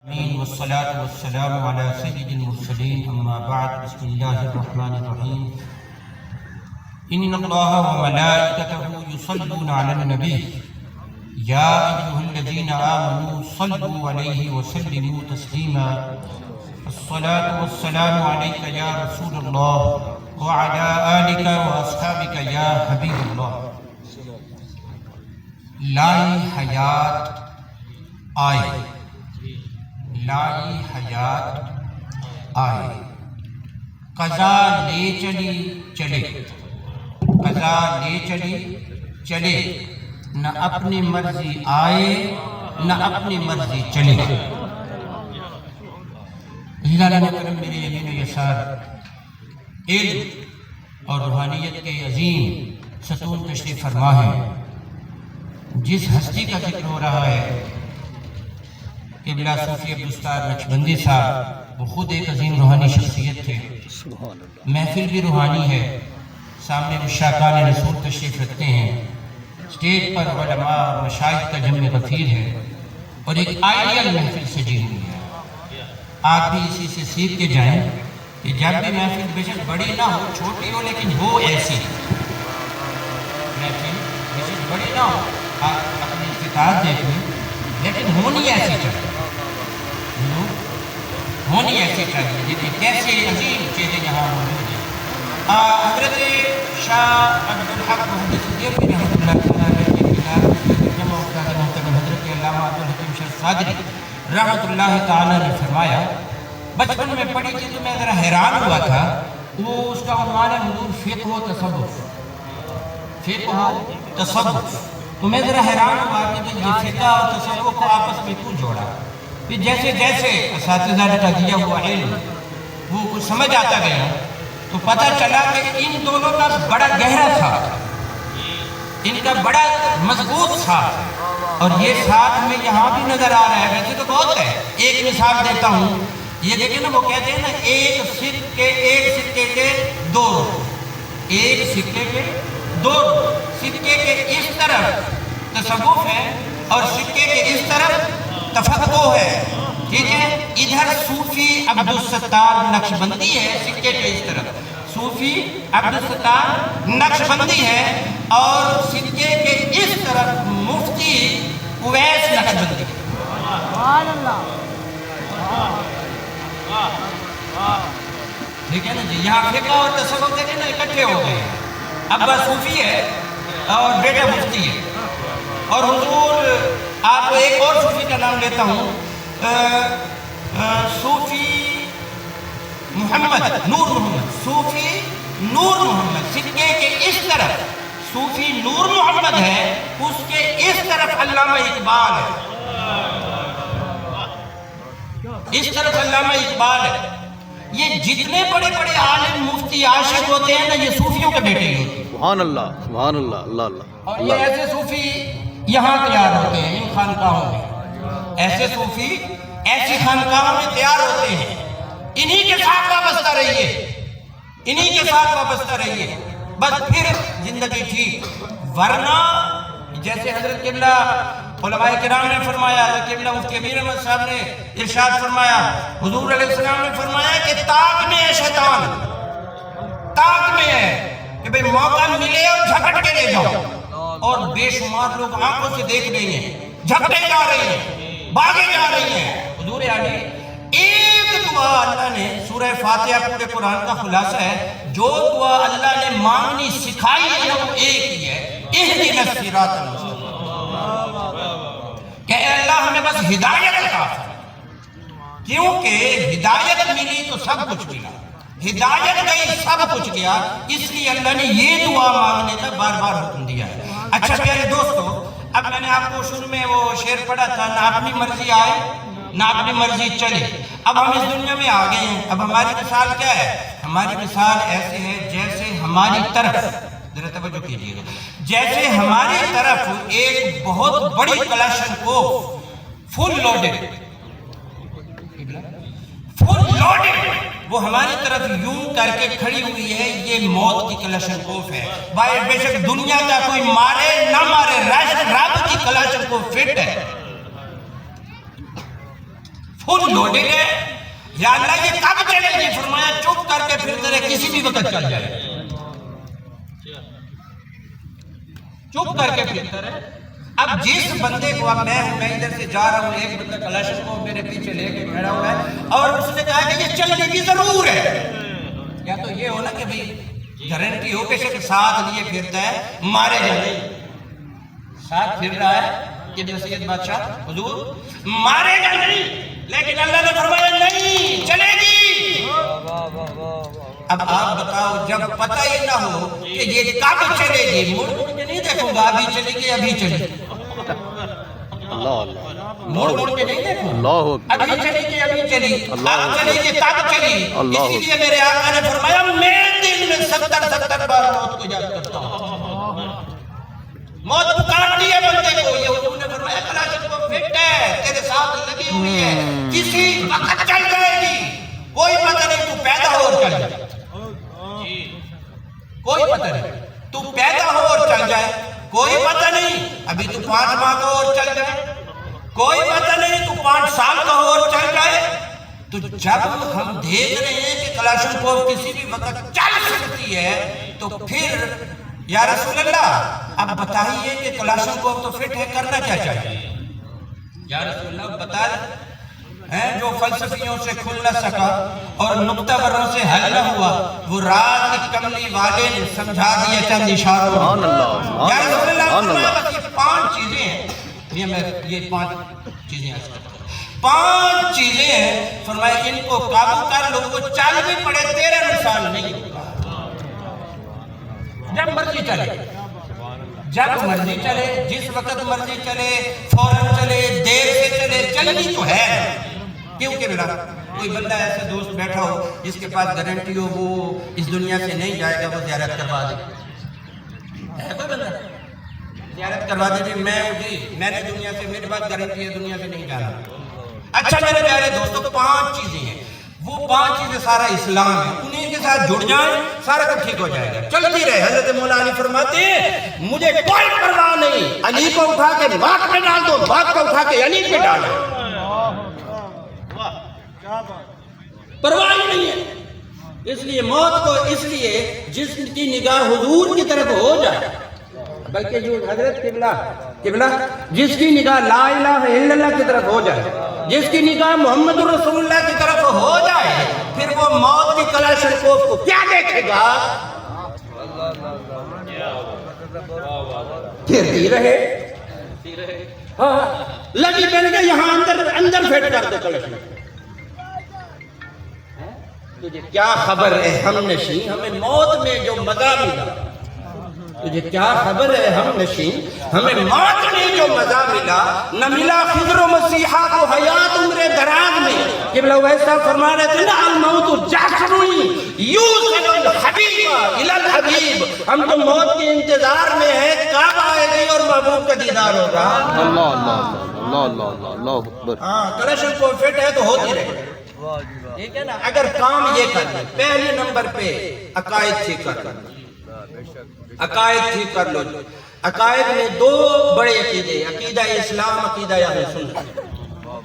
والصلاة والسلام على سيد المرسلين أما بعد بسم الله الرحمن الرحيم إن الله وملائكته يصلون على النبي يا أيها الذين آمنوا صلوا عليه وسلموا تسليما الصلاة والسلام عليك يا رسول الله وعلى آلك وأصحابك يا حبيب الله لائی حیات آئے لائی حیات آئے قضا لے چلی چلے قضا لے چلی چلے نہ اپنی مرضی آئے نہ اپنی مرضی چلے اللہ کرم میرے یمین و یسار علم اور روحانیت کے عظیم ستون تشریف فرما ہے۔ جس ہستی کا ذکر ہو رہا ہے قبلہ صوفی عبدالستار نقشبندی صاحب، وہ خود ایک عظیم روحانی شخصیت تھے، محفل بھی روحانی ہے، سامنے مشاکان رسول تشریف رکھتے ہیں، اسٹیج پر علماء اور مشائخ کا جمع غفیر ہے اور ایک آئیڈیل محفل سجی ہوئی ہے۔ آپ بھی اسی سے سیکھ کے جائیں کہ جب بھی محفل بے شک بڑی نہ ہو، چھوٹی ہو، لیکن ہو ایسی محفل بے شک بڑی نہ ہو، آپ اپنی افتتاح دیکھ لیں، لیکن ہونی ایسی چاہیے، ہونی ایسی چاہیے لیکن کیسے عظیم چیزیں یہاں موجود ہیں۔ حضرت شاہ عبدالحق محدث دیوبندی رحمۃ اللہ تعالیٰ کے خلاف جمع استاد محترم حضرت علامہ عبدالحکیم شاہ صادری رحمۃ اللہ تعالیٰ نے فرمایا، بچپن میں پڑھی تھی تو میں ذرا حیران ہوا تھا، وہ اس کا عنوان ہے حضور فقہ و تصوف، فقہ و تصوف، تو میں ذرا حیران ہوا کہ یہ فقہ اور تصوف کو آپس میں کیوں جوڑا؟ پھر جیسے جیسے اساتذہ کا دیا ہوا علم وہ کچھ سمجھ آتا گیا تو پتہ چلا کہ ان دونوں کا بڑا گہرا ساتھ، ان کا بڑا مضبوط ساتھ، اور یہ ساتھ میں یہاں بھی نظر آ رہا ہے۔ ویسے تو بہت ہے، ایک مثال دیتا ہوں، یہ دیکھیں نا، وہ کہتے ہیں نا ایک سکے کے دو رخ، ایک سکے کے دو رخ، سکے کے اس طرف تصوف ہے اور سکے کے اس طرف تفقہ ہے، ٹھیک ہے؟ ادھر صوفی عبدالستار نقشبندی ہے، سکے کے اس طرف صوفی عبدالستار نقشبندی ہے، اور سکے کے اس طرف مفتی اویس نقشبندی ہے۔ ٹھیک ہے نا جی؟ یہاں فقہ اور تصوف دیکھیں نا اکٹھے ہو گئے ہیں، ابا صوفی ہے اور بیٹا مفتی ہے، اور حضور آپ کو ایک اور صوفی کا نام لیتا ہوں، صوفی محمد نور محمد، صوفی نور محمد، سکے کے اس طرف صوفی نور محمد ہے، اس کے اس طرف علامہ اقبال ہے، اس طرف علامہ اقبال ہے۔ یہ جتنے بڑے بڑے عالم مفتی عاشق ہوتے ہیں نا، یہ صوفیوں کے بیٹے ہی ہوتے ہیں۔ سبحان اللہ، سبحان اللہ، اللہ اللہ۔ اور یہ ایسے صوفی یہاں تیار ہوتے ہیں، ان خانقاہوں میں، ایسے صوفی ایسی خانقاہوں میں تیار ہوتے ہیں۔ انہی کے ساتھ وابستہ رہیے، انہی کے ساتھ وابستہ رہیے، بس پھر زندگی ٹھیک۔ ورنہ جیسے حضرت قبلہ علماء کرام نے فرمایا، قبلہ مفتی امیر احمد صاحب نے ارشاد فرمایا، حضور علیہ السلام نے فرمایا کہ طاق میں ہے شیطان، طاق میں ہے کہ بھئی موقع ملے اور جھپٹ کے لے جاؤ، اور بے شمار لوگ آنکھوں سے دیکھ رہی ہیں، جھپٹے جا رہی ہیں، باغے جا رہی ہیں۔ حضور علی ایک دعا اللہ نے، سورہ فاتحہ پورے قرآن کا خلاصہ ہے، جو دعا اللہ نے مانگنی سکھائی ہے وہ ایک ہی ہے، اہدنا الصراط المستقیم، کہ اے اللہ ہمیں بس ہدایت عطا فرما، کیونکہ ہدایت ملی تو سب کچھ ملا، ہدایت گئی سب کچھ گیا، اس لیے اللہ نے یہ دعا مانگنے کا بار بار حکم دیا ہے۔ اچھا پیارے دوستو، اب میں نے آپ کو شروع میں وہ شعر پڑھا تھا، نہ اپنی مرضی آئے نہ اپنی مرضی چلے۔ اب ہم اس دنیا میں آ گئے ہیں، اب ہماری مثال کیا ہے؟ ہماری مثال ایسے ہے جیسے ہماری طرف، ذرا توجہ کیجیے گا، جیسے ہماری طرف ایک بہت بڑی کلاشن کو فل لوڈڈ وہ ہماری طرف یوں کر کے کھڑی ہوئی ہے، یہ موت کی کلاشن کوف ہے۔ بھائی بے شک دنیا کا کوئی مارے نہ مارے، رب کی کلاشن کو فٹ ہے، فل لوڈنگ ہے. یا اللہ یہ کب چلے گی؟ فرمایا چپ کر کے پھرتے رہے، کسی بھی وقت چل جائے. چپ کر کے پھرتے رہے. اب جس بندے کو، اب میں ادھر سے جا رہا ہوں، ایک بندہ کلاشن کو میرے پیچھے لے کے کھڑا ہوا ہے اور اس نے کہا کہ یہ چلنے کی ضرور ہے. یا تو یہ ہونا کہ بھئی گارنٹی ہو کہ شخص ساتھ لیے پھرتا ہے، مارے گا نہیں. ساتھ پھر رہا ہے کہ جو سید بادشاہ حضور مارے گا نہیں، لیکن اللہ نے فرمایا نہیں چلے گی. اب آپ بتاؤ، جب پتہ ہی نہ ہو کہ یہ کب چلے گی، مڑ مڑ کے نہیں دیکھوں گا ابھی چلے گی ابھی چلے گی. اللہ اللہ مڑ مڑ کے نہیں دیکھوں اللہ ابھی چلے گی ابھی چلی، اب چلے گی تب چلی. اللہ. اسی لیے میرے آقا نے فرمایا میں دن میں 70 بار موت کو یاد کرتا ہوں. موت پکارتی ہے بندے کو. یہ حضور نے فرمایا کلاشن کو فٹ ہے، تیرے ساتھ لگی ہوئی ہے، کسی وقت چل جائے گی. کوئی پتہ نہیں تو پیدا ہو اور چل جائے، کوئی پتہ نہیں تو پیدا ہو اور چل جائے، کوئی پتہ نہیں ابھی تو 5 ماہ کا اور چل جائے، کوئی پتہ نہیں تو 5 سال کا ہو اور چل جائے. تو جب ہم دیکھ رہے ہیں کہ کلاشن کو کسی بھی وقت چل سکتی ہے تو پھر یا رسول اللہ اب بتائیے کہ کلاشن کو تو فٹ ہے، کرنا کیا چاہیے؟ یا رسول اللہ بتا رہے ہیں جو فلسفیوں سے کھل نہ سکا اور نقطہ وروں سے حل نہ ہوا، وہ رات کی کملی والے نے سمجھا دیا چند اشاروں. سبحان اللہ یا رسول اللہ سبحان اللہ. بس یہ 5 چیزیں ہیں، یہ 5 چیزیں عرض کرتا ہوں. 5 چیزیں ہیں، فرمایا ان کو قابو کر لو، وہ چل بھی پڑے تیرا نقصان نہیں ہوگا. جب مرضی چلے، جب مرضی چلے، جس وقت مرضی چلے، فوراً چلے، دیر سے چلے، چلنی تو ہے. کیونکہ میرا کوئی بندہ ایسا دوست بیٹھا ہو جس کے پاس گارنٹی ہو وہ اس دنیا سے نہیں جائے گا، وہ زیارت کروا دے. ہے کوئی بندہ زیارت کروا دے جی میں نے دنیا سے، میرے پاس گارنٹی ہے دنیا سے نہیں جانا. اچھا میرے پیارے دوستوں، 5 چیزیں ہیں. وہ 5 چیزیں سارا اسلام ہے، انہیں کے ساتھ جڑ جائیں سارا کچھ ٹھیک ہو جائے گا. چلتی رہے. حضرت مولا علی فرماتے ہیں مجھے کوئی پرواہ نہیں، علی کو اٹھا کے بات پہ ڈال دو، بات کو اٹھا کے علی پہ ڈالو، پرواہ ہی نہیں ہے. اس لیے موت کو، اس لیے جس کی نگاہ حضور کی طرف ہو جائے، بلکہ جو حضرت قبلہ جس کی نگاہ لا الہ الا اللہ کی طرف ہو جائے، جس کی نگاہ محمد رسول اللہ کی طرف ہو جائے، پھر وہ موت کی کلاشن کو کیا دیکھے گا؟ پھرتی رہے. ہاں لگی پہنے گا یہاں اندر فیٹ کر دے کلاشن. تجھے کیا خبر ہے ہم نشین، ہمیں موت میں جو مزہ ملا، تجھے کیا خبر ہے ہم نشین، ہمیں موت میں جو مزہ ملا نہ ملا خضر و مسیحا کو حیات عمر دراز میں. قبلہ ویسا فرما رہے تھے نا الموت جاسروئی یوصل الحبیب الی الحبیب. ہم تو موت کے انتظار میں ہیں کب آئے گی اور محبوب کا دیدار ہوگا. اللہ اللہ اللہ اللہ اللہ اکبر. ہاں کلاشن کو فٹ ہے تو ہوتی رہے. ٹھیک ہے نا. اگر کام یہ کر لیں، پہلے نمبر پہ عقائد ٹھیک کر لیں، عقائد ٹھیک کر لو. عقائد میں 2 بڑے عقیدے، عقیدہ اسلام، عقیدہ اہل سنت.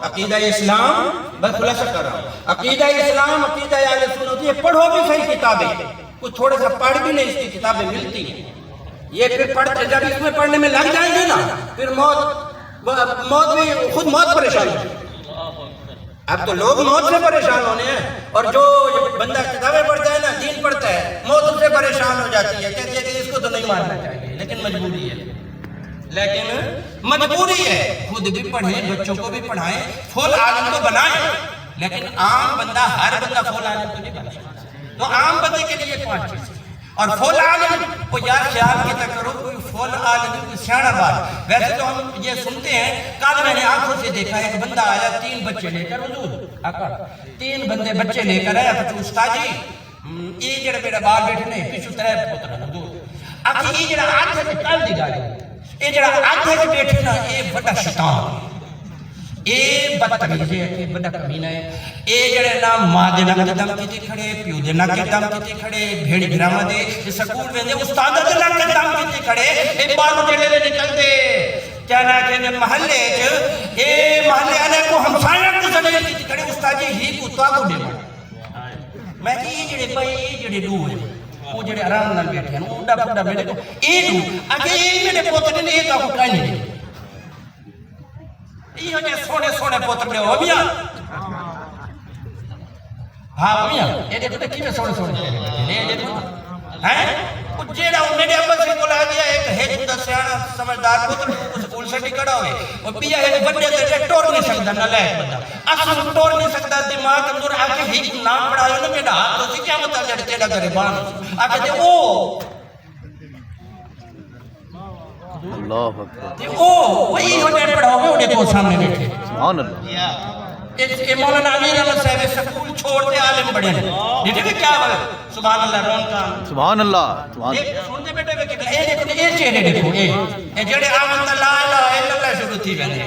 عقیدہ اسلام بس خلاصہ کر رہا ہوں، عقیدہ اسلام، عقیدہ اہل سنت. یہ پڑھو بھی صحیح کتابیں، کچھ تھوڑا سا پڑھ بھی نہیں، اس کی کتابیں ملتی ہیں. یہ پھر پڑھتے جب اس میں پڑھنے میں لگ جائیں گے نا، پھر موت بھی خود موت پریشان ہے. اب تو لوگ موت سے پریشان ہونے ہیں، اور جو بندہ کتابیں پڑھتا ہے نا، دین پڑھتا ہے، موت اس سے پریشان ہو جاتی ہے، کہتے ہیں کہ اس کو تو نہیں مارنا چاہیے، لیکن مجبوری ہے. لیکن مجبوری ہے، خود بھی پڑھیں، بچوں کو بھی پڑھائیں، فل عالم تو بنائیں. لیکن عام بندہ، ہر بندہ فل عالم تو نہیں بنا سکتا. تو عام بندے کے لیے 5 چیزیں. اور فل عالم کو یار خیال کیا کرو، کوئی فل عالم کوئی سیاڑا بات. ویسے تو ہم یہ سنتے ہیں، کل میں نے آنکھوں سے دیکھا ایک بندہ آیا 3 بچے لے کر، حضور آقا 3 بندے بچے لے کر آیا. پچھو استاد جی یہ جڑا میرا بال بیٹھنے پیچھو 3 پتر حضور آخر یہ جڑا آدھے سے کل دی گاڑی، یہ جڑا آدھے سے بیٹھے نا یہ بڑا شیطان، یہ بدتمیز ہے، یہ بڑا کمینہ ہے. یہ جڑے نا ماں دے نک دم کیتے کھڑے، پیو دے نک دم کیتے کھڑے، بھیڑ گراما دے سکول ویندے استاد دے نک دم کیتے کھڑے. یہ بال جڑے نکل دے چانا کہ محلے اے محلے والے کو ہمسایہ کو زلیل کی کھڑے استاد جی ہی کو تو کو دے میں کہ یہ جڑے بھائی جڑے دو ہے وہ جڑے آرام نال بیٹھے ہیں اونڈا پھڈا میرے کو اے دو اگے اے میرے پوتر نے ایک کو کہیں نہیں یہ جو سونے سونے پوتر نے ہو میاں ہاں میاں یہ دیکھو تے کیویں سونے سونے کہہ رہے ہیں یہ دیکھو ہیں جیڑا میرے ابا سے کو لا دیا ایک ہے دا سیانا سمجھدار پتر اسکول سے نکڑا ہوئے اور پیا ہے بڑے تے ٹور نہیں سکدا نہ لائق بندہ اصل ٹور نہیں سکدا دماغ کمزور آ کے ہی نام پڑھایا نا میرا ہاتھ تو کیا مطلب جڑے تیرا غریبان آ کے تے او اللہ اکبر تے او وہی ہونے پڑھاؤ گے اڑے کو سامنے بیٹھے سبحان اللہ اے مولانا امیر احمد صاحب سکول چھوڑتے عالم بڑے ہیں دیکھیں کہ کیا ہے سبحان اللہ رون کا سبحان اللہ سبحان ایک سنتے بیٹے کہ اے دیکھو اے چہرے دیکھو اے جڑے آمن لا الہ الا اللہ شروع تھی ویندے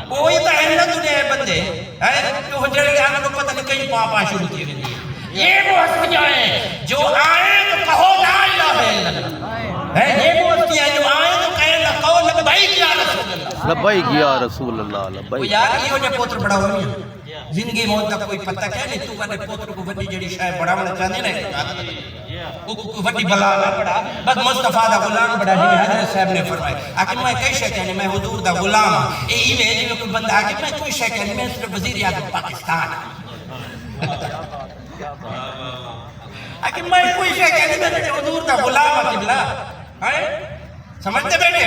کوئی تو ہے نہ دنیا بندے ہیں جو جڑے آمن کو پتہ نہیں کہیں پاپا شروع تھی ویندی یہ وہ ہستیاں ہیں جو آئیں تو کہو لا الہ الا اللہ ہے یہ وہ ہستیاں جو آئیں تو کہیں نہ کہو لبیک یا رسول اللہ لبیک یا رسول اللہ لبیک یار یہ جو پوتر بڑا ہوئی زندگی موت کا کوئی پتہ کیا نہیں تو کہنے پوتر کو وڈی جڑی شاید بڑھاونا چاہتے نا وہ وڈی بلا نہ پڑا بس مصطفیٰ دا غلام بڑا جی حضرت صاحب نے فرمایا آکے میں کئی شے کہنے میں حضور دا غلام اے ایویں جی کوئی بندہ آکے میں کوئی شے کہنے میں صرف وزیر اعظم پاکستان آکے میں کوئی شے کہنے میں حضور دا غلام قبلہ سمجھتے بیٹے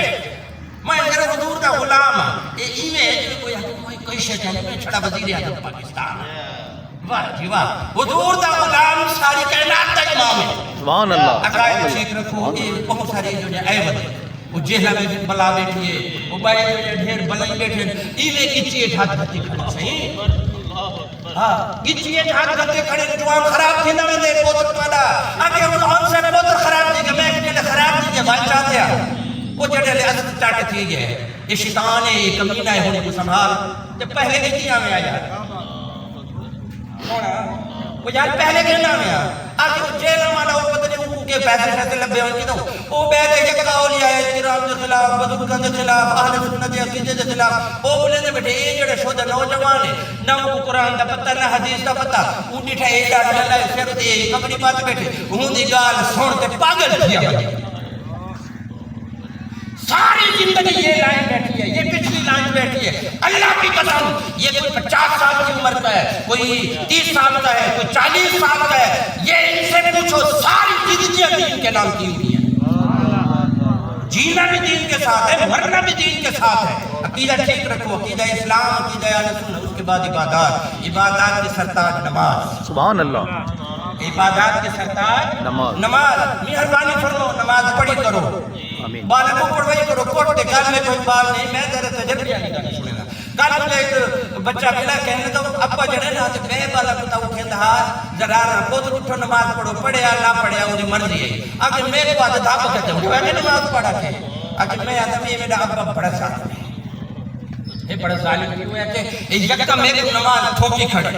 میں صرف حضور دا غلام اے ایویں جی کوئی شے کہنے میں چھڑا وزیر اعظم پاکستان واہ جی واہ حضور دا غلام ساری کائنات دا امام ہے سبحان اللہ عقائد شیخ رکھو یہ بہت سارے جو عیب ہے وہ جہلا میں بلا بیٹھی ہے وہ بائی جو ڈھیر بلائی بیٹھے ایویں کچیے ہاتھ گھتے کھڑے صحیح ہاں کچیے ہاتھ گھتے کھڑے جوان خراب تھی نہ میں دے پوتر پالا آگے ہم سے پوتر خراب تھی کہ میں کہنے خراب تھی کہ بھائی چاہتے ہیں وہ جڑے لے عزت چاہتے تھی گئے یہ شیطان ہے یہ کمینہ ہے ہونے کو سنبھال جب پہلے کتیا میں آیا وہ یار پہلے کہنا میں آگے وہ جیل والا وہ پتہ نہیں ان کے پیسے شیسے لبے ہوئے کی وہ بیٹھے کہ اولیاء کرام کے خلاف بزرگوں کے خلاف اہل سنت عقیدے کے خلاف وہ بولے نے بیٹھے یہ جڑے شودا نوجوان ہیں نہ کو قرآن دا پتہ نہ حدیث دا پتہ وہ ڈٹھا ایک ڈاڑھ اللہ سر تے کبڑی بات بیٹھے ہوں دی گال سن تے پاگل کیا ساری زندگی یہ لائن بیٹھی ہے یہ پچھلی لائن بیٹھی ہے اللہ کی قسم یہ کوئی 50 سال کی عمر کا ہے کوئی 30 سال کا ہے کوئی 40 سال کا ہے یہ ان سے پوچھو ساری زندگی دین کے نام کی ہوئی ہے جینا بھی دین کے ساتھ ہے مرنا بھی دین کے ساتھ ہے عقیدہ ٹھیک رکھو عقیدہ اسلام عقیدہ اہل سنت اس کے بعد عبادات کے سرتاج نماز سبحان اللہ عبادات کے سرتاج نماز مہربانی فرمو نماز پڑھی کرو بالوں کو پڑھوائی کرو کوٹے کل میں کوئی بال نہیں میں تیرے تجربیہ نہیں کرنے سنے گا کل مجھے ایک بچہ ملا کہنے تو ابا جڑے نا تے میں بالا پتا اٹھے دھا ذرا پوتر اٹھو نماز پڑھو پڑھیا نہ پڑھیا وہ مرضی ہے آگے میرے بعد تھا کہتے ہوں میں نماز پڑھا کے آگے میں آتا میں میرا ابا بڑا ظالم ہے یہ بڑا ظالم کیوں ہے کہ یکا میرے نماز ٹھوکی کھڑے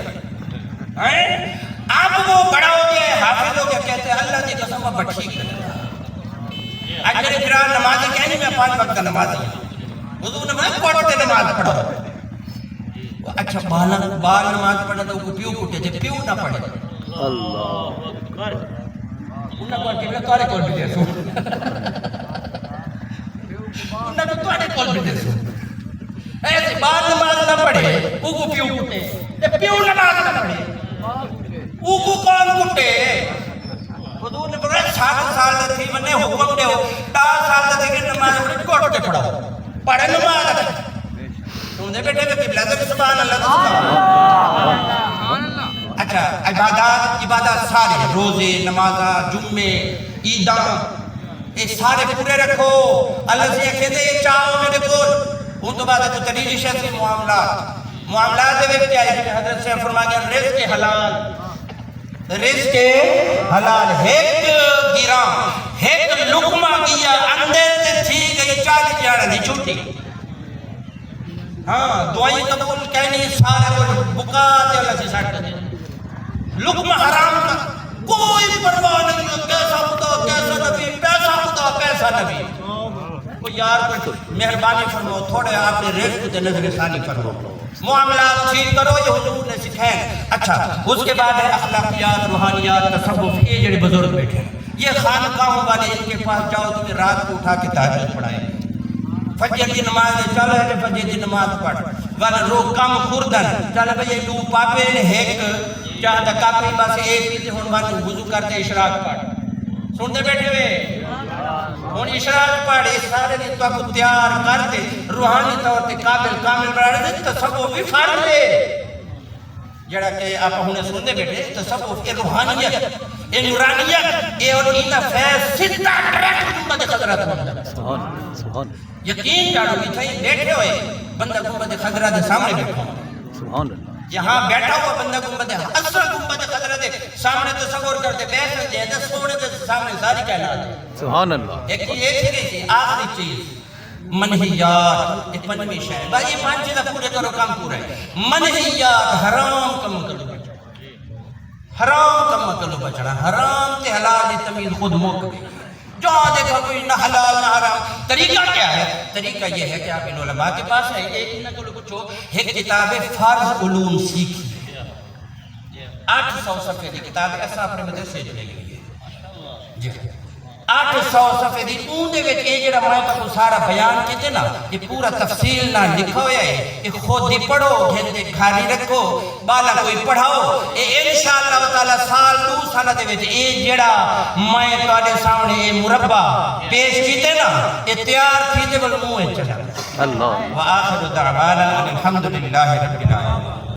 اب وہ بڑا ہو گیا حافظ ہو گیا کہتے ہیں اللہ کی قسم اب ٹھیک ہے آج میرے بران نمازی کہنی میں 5 وقت نمازی ہیں حضور نے میں پڑھتے نماز پڑھا اچھا بال نماز پڑھا تو وہ پیو کٹے تھے پیو نہ پڑھے اللہ انہاں کو کہ میں تارے کول بھی دے سو انہاں کو تارے کول بھی دے سو ایسے بال نماز نہ پڑھے وہ کو پیو کٹے تے پیو نماز نہ پڑھے وہ کو کون کٹے حضور نے فرمایا 60 سال تھی منے حکم دے ہو 10 سال تک نماز کوٹ کے پڑھو پڑھ نماز تم نے بیٹے کہ قبلہ تے سبحان اللہ اچھا عبادات سارے روزے نمازاں جمعے عیداں یہ سارے پورے رکھو اللہ سے کہتے یہ چاہو میرے کو ان تو بعد تو تریجی شخصی معاملات دے وچ آئے حضرت سے فرما گیا رزق حلال ایک گرام ایک لقمہ کیا اندر سے تھی گئی 40 جاڑا نہیں چھوٹی ہاں دعائی قبول کہنی سارے وہ بکاتے اللہ سے ساٹھ دے لقمہ حرام کا کوئی پرواہ نہیں کیسا خدا کیسا نبی پیسہ خدا پیسہ نبی وہ یار کوئی مہربانی فرماؤ تھوڑے آپ نے رزق تے نظر ثانی فرماؤ معاملات ٹھیک کرو یہ حضور نے سکھائے اچھا اس کے بعد ہے اخلاقیات روحانیات تصوف یہ جڑے بزرگ بیٹھے ہیں یہ خانقاہوں والے ان کے پاس جاؤ تمہیں رات کو اٹھا کے تہجد پڑھائیں فجر کی نماز چل ہے فجر کی نماز پڑھ والا رو کم خوردن چل بھئی دو پاپے نے ایک چاہتا کاپی بس ایک پیتے ہون وانو وضو کرتے اشراق پڑھ سنتے بیٹھے ہوئے ہون اشراق پڑھ اس سارے نے تو آپ تیار کرتے روحانی طور تے قابل کامل بڑھا دے تصوف بھی فرض دے جڑا کہ آپ ہونے سنتے بیٹھے تصوف یہ روحانیت یہ نورانیت یہ اور اینا فیض ستہ ڈریکٹ گنبد خضرات ہوتا سبحان یقین جاڑو بھی تھا بیٹھے ہوئے بندہ گنبد خضرات دے سامنے بیٹھا سبحان اللہ یہاں بیٹھا ہوا بندہ گنبد اصل گنبد خضرات دے سامنے تصور کرتے بیٹھ سکتے ہیں دس سوڑے دے سامنے ساری کائنات ہے سبحان اللہ ایک چیز ایک تھی آخری چیز منہیات یہ پنجمی شاید بھائی یہ پانچ چیزیں پورے کرو کام پورا ہے منہیات حرام کم کلو بچڑا حرام کم کلو بچڑا حرام تے حلال تمیز خود موک گئی جہاں دیکھا کوئی نہ حلال نہ حرام طریقہ کیا ہے طریقہ یہ ہے کہ آپ ان علماء کے پاس ہے ایک نہ کلو کچھ ہو ایک کتاب فرض علوم سیکھی 800 صفحے کی کتاب ایسا اپنے مدرسے جو لے گئی ہے جی 800 صفحے دی اون دے وچ اے جڑا میں تو سارا بیان کیتے نا یہ پورا تفصیل نہ لکھا ہوا ہے یہ خود ہی پڑھو گھنٹے گھاری رکھو بالا کوئی پڑھاؤ اے انشاءاللہ تعالی سال 2 سال دے وچ اے جڑا میں تواڈے سامنے اے مربع پیش کیتے نا اے تیار تھی تے بل منہ چلا اللہ واخر دعوانا الحمدللہ رب العالمین